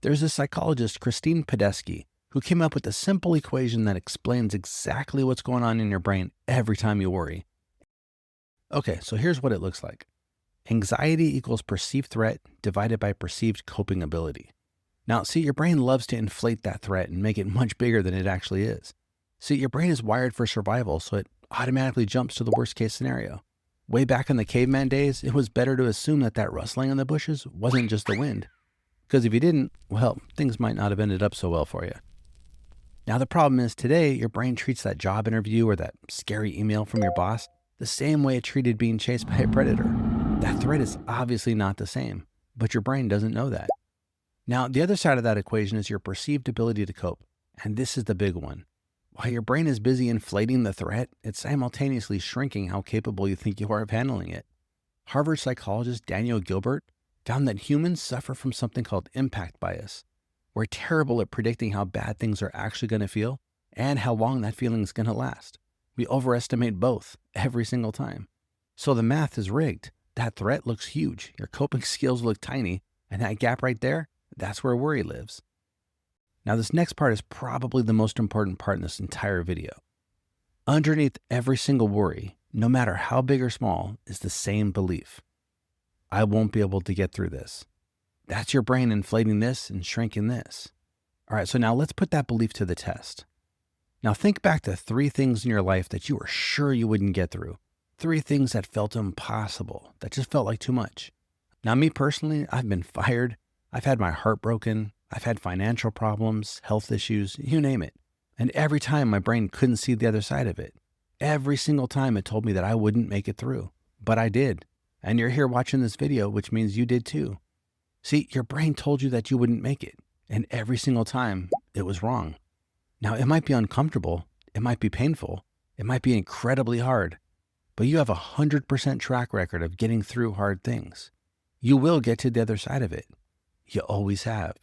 There's a psychologist, Padesky, who came up with a simple equation that explains exactly what's going on in your brain every time you worry. Okay, so here's what it looks like. Anxiety equals perceived threat divided by perceived coping ability. Now, see, your brain loves to inflate that threat and make it much bigger than it actually is. See, your brain is wired for survival, so it automatically jumps to the worst case scenario. Way back in the caveman days, it was better to assume that rustling in the bushes wasn't just the wind. Because if you didn't, well, things might not have ended up so well for you. Now, the problem is today, your brain treats that job interview or that scary email from your boss the same way it treated being chased by a predator. That threat is obviously not the same, but your brain doesn't know that. Now, the other side of that equation is your perceived ability to cope. And this is the big one. While your brain is busy inflating the threat, it's simultaneously shrinking how capable you think you are of handling it. Harvard psychologist Daniel Gilbert found that humans suffer from something called impact bias. We're terrible at predicting how bad things are actually going to feel and how long that feeling is going to last. We overestimate both every single time. So the math is rigged. That threat looks huge. Your coping skills look tiny. And that gap right there, that's where worry lives. Now, this next part is probably the most important part in this entire video. Underneath every single worry, no matter how big or small, is the same belief. I won't be able to get through this. That's your brain inflating this and shrinking this. All right, so now let's put that belief to the test. Now think back to 3 things in your life that you were sure you wouldn't get through. 3 things that felt impossible, that just felt like too much. Now, me personally, I've been fired. I've had my heart broken. I've had financial problems, health issues, you name it. And every time my brain couldn't see the other side of it. Every single time it told me that I wouldn't make it through. But I did. And you're here watching this video, which means you did too. See, your brain told you that you wouldn't make it. And every single time, it was wrong. Now, it might be uncomfortable. It might be painful. It might be incredibly hard. But you have a 100% track record of getting through hard things. You will get to the other side of it. You always have.